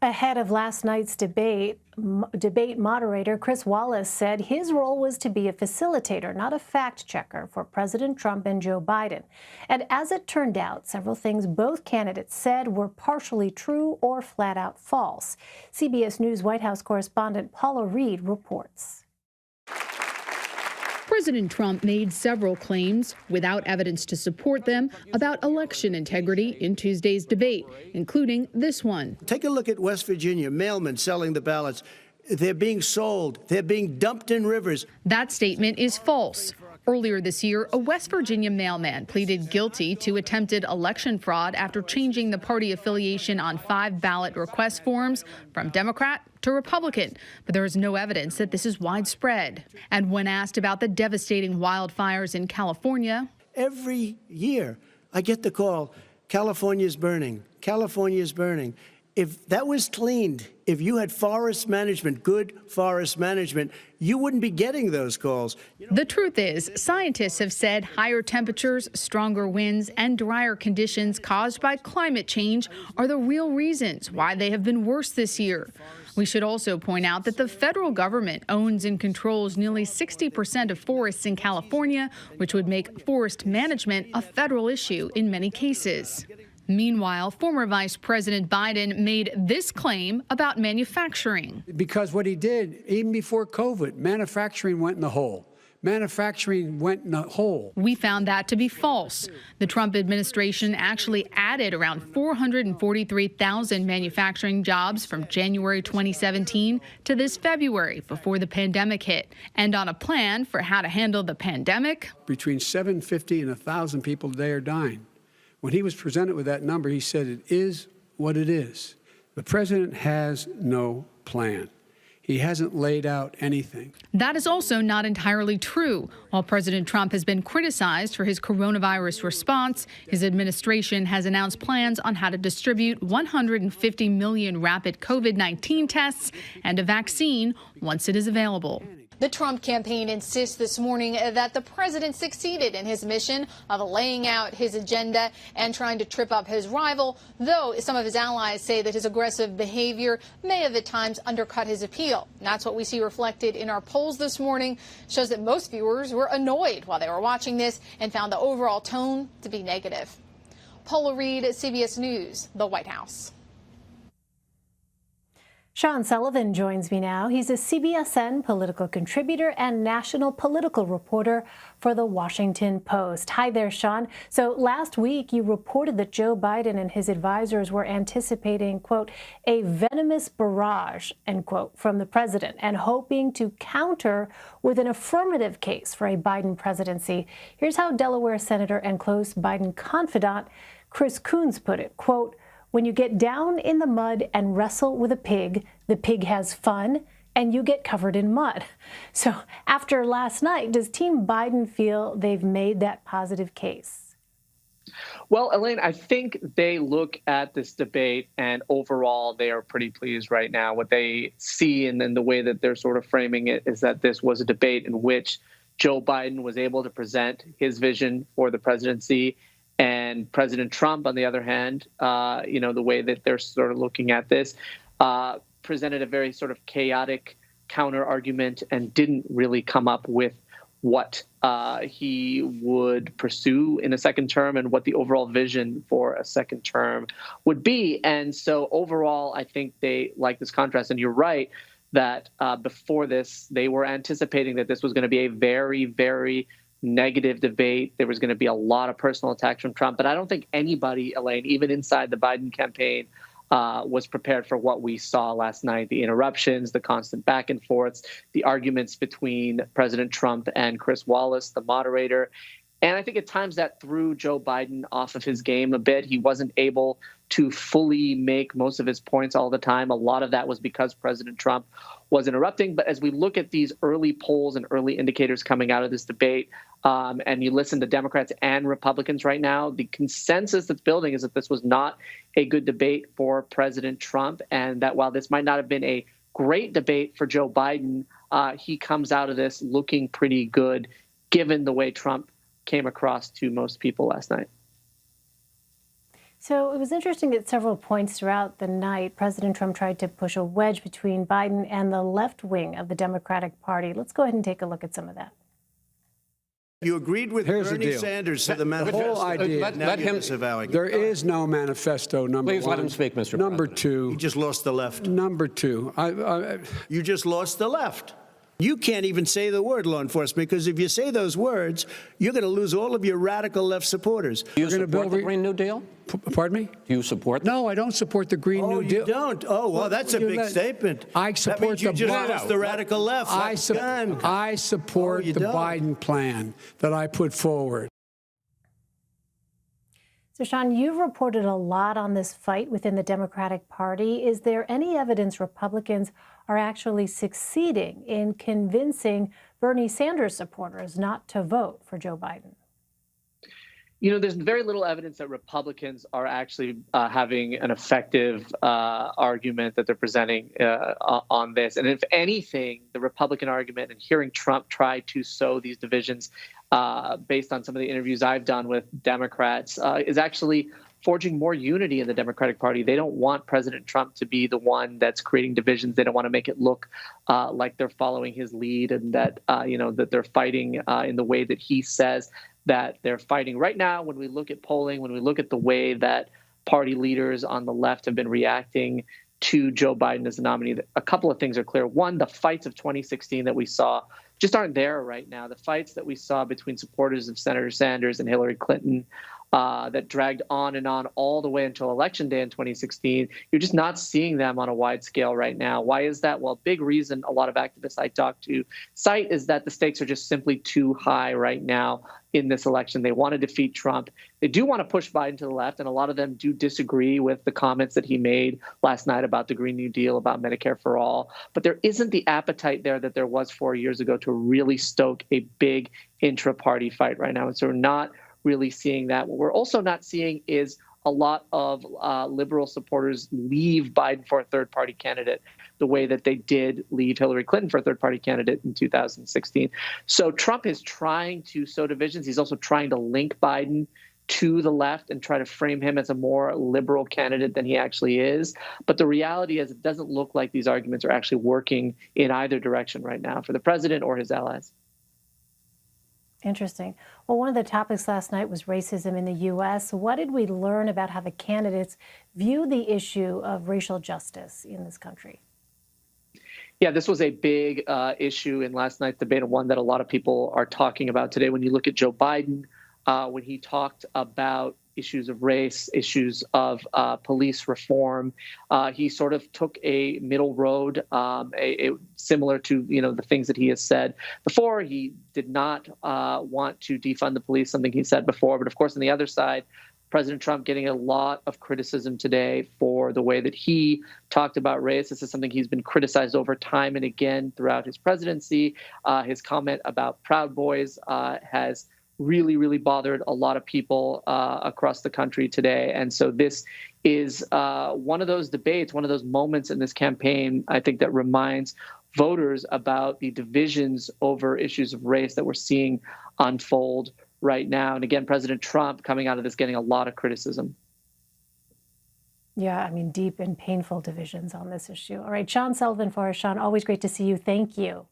Ahead of last night's debate moderator Chris Wallace said his role was to be a facilitator, not a fact checker for President Trump and Joe Biden. And as it turned out, several things both candidates said were partially true or flat out false. CBS News White House correspondent Paula Reed reports. President Trump made several claims without evidence to support them about election integrity in Tuesday's debate, including this one. Take a look at West Virginia, mailmen selling the ballots. They're being sold. They're being dumped in rivers. That statement is false. Earlier this year, a West Virginia mailman pleaded guilty to attempted election fraud after changing the party affiliation on 5 ballot request forms from Democrat to Republican. But there is no evidence that this is widespread. And when asked about the devastating wildfires in California, every year I get the call, California's burning, California's burning. If that was cleaned, if you had forest management, good forest management, you wouldn't be getting those calls. The truth is, scientists have said higher temperatures, stronger winds, and drier conditions caused by climate change are the real reasons why they have been worse this year. We should also point out that the federal government owns and controls nearly 60% of forests in California, which would make forest management a federal issue in many cases. Meanwhile, former Vice President Biden made this claim about manufacturing. Because what he did, even before COVID, manufacturing went in the hole. Manufacturing went in the hole. We found that to be false. The Trump administration actually added around 443,000 manufacturing jobs from January 2017 to this February before the pandemic hit. And on a plan for how to handle the pandemic, between 750 and 1,000 people a day are dying. When he was presented with that number, he said, it is what it is. The president has no plan. He hasn't laid out anything. That is also not entirely true. While President Trump has been criticized for his coronavirus response, his administration has announced plans on how to distribute 150 million rapid COVID-19 tests and a vaccine once it is available. The Trump campaign insists this morning that the president succeeded in his mission of laying out his agenda and trying to trip up his rival, though some of his allies say that his aggressive behavior may have at times undercut his appeal. And that's what we see reflected in our polls this morning. Shows that most viewers were annoyed while they were watching this and found the overall tone to be negative. Paula Reed, CBS News, the White House. Sean Sullivan joins me now. He's a CBSN political contributor and national political reporter for The Washington Post. Hi there, Sean. So last week you reported that Joe Biden and his advisors were anticipating, quote, a venomous barrage, end quote, from the president and hoping to counter with an affirmative case for a Biden presidency. Here's how Delaware Senator and close Biden confidant Chris Coons put it, quote, when you get down in the mud and wrestle with a pig, the pig has fun and you get covered in mud. So after last night, does Team Biden feel they've made that positive case? Well, Elaine, I think they look at this debate and overall they are pretty pleased right now. What they see and then the way that they're sort of framing it is that this was a debate in which Joe Biden was able to present his vision for the presidency. And President Trump, on the other hand, the way that they're sort of looking at this, presented a very sort of chaotic counter argument and didn't really come up with what he would pursue in a second term and what the overall vision for a second term would be. And so overall, I think they like this contrast. And you're right that before this, they were anticipating that this was going to be a very, very negative debate. There was going to be a lot of personal attacks from Trump. But I don't think anybody, Elaine, even inside the Biden campaign, was prepared for what we saw last night. The interruptions, the constant back and forths, the arguments between President Trump and Chris Wallace, the moderator. And I think at times that threw Joe Biden off of his game a bit. He wasn't able to fully make most of his points all the time. A lot of that was because President Trump was interrupting. But as we look at these early polls and early indicators coming out of this debate, and you listen to Democrats and Republicans right now, the consensus that's building is that this was not a good debate for President Trump, and that while this might not have been a great debate for Joe Biden, he comes out of this looking pretty good, given the way Trump came across to most people last night. So it was interesting at several points throughout the night, President Trump tried to push a wedge between Biden and the left wing of the Democratic Party. Let's go ahead and take a look at some of that. You agreed with Bernie Sanders to the manifesto. whole idea. Let him. There is no manifesto, number Please one. let him speak, Mr. Number President. two. You just lost the left. Number two. You just lost the left. You can't even say the word law enforcement, because if you say those words, you're going to lose all of your radical left supporters. Do you support the Green New Deal? Pardon me? Do you support? No, I don't support the Green New Deal. You don't? Oh, well, that's a big statement. I support that means you the just lost the radical left. I support the Biden plan that I put forward. So, Sean, you've reported a lot on this fight within the Democratic Party. Is there any evidence Republicans are actually succeeding in convincing Bernie Sanders supporters not to vote for Joe Biden? You know, there's very little evidence that Republicans are actually having an effective argument that they're presenting on this. And if anything, the Republican argument and hearing Trump try to sow these divisions based on some of the interviews I've done with Democrats is actually forging more unity in the Democratic Party. They don't want President Trump to be the one that's creating divisions. They don't want to make it look like they're following his lead and that, that they're fighting in the way that he says that they're fighting. Right now, when we look at polling, when we look at the way that party leaders on the left have been reacting to Joe Biden as the nominee, a couple of things are clear. One, the fights of 2016 that we saw just aren't there right now. The fights that we saw between supporters of Senator Sanders and Hillary Clinton that dragged on and on all the way until Election Day in 2016, you're just not seeing them on a wide scale right now. Why is that? Well, big reason a lot of activists I talk to cite is that the stakes are just simply too high right now in this election. They want to defeat Trump. They do want to push Biden to the left, and a lot of them do disagree with the comments that he made last night about the Green New Deal, about Medicare for all. But there isn't the appetite there that there was 4 years ago to really stoke a big intra-party fight right now. And so we're not really seeing that. What we're also not seeing is a lot of liberal supporters leave Biden for a third-party candidate the way that they did leave Hillary Clinton for a third-party candidate in 2016. So Trump is trying to sow divisions. He's also trying to link Biden to the left and try to frame him as a more liberal candidate than he actually is. But the reality is it doesn't look like these arguments are actually working in either direction right now for the president or his allies. Interesting. Well, one of the topics last night was racism in the U.S. What did we learn about how the candidates view the issue of racial justice in this country? Yeah, this was a big issue in last night's debate, and one that a lot of people are talking about today. When you look at Joe Biden, when he talked about issues of race, issues of police reform, he sort of took a middle road, similar to the things that he has said before. He did not want to defund the police, something he said before. But of course, on the other side, President Trump getting a lot of criticism today for the way that he talked about race. This is something he's been criticized over time and again throughout his presidency. His comment about Proud Boys has really, really bothered a lot of people across the country today. And so this is one of those debates, one of those moments in this campaign, I think, that reminds voters about the divisions over issues of race that we're seeing unfold right now. And again, President Trump coming out of this getting a lot of criticism. Yeah, I mean, deep and painful divisions on this issue. All right, Sean Sullivan for us. Sean, always great to see you. Thank you.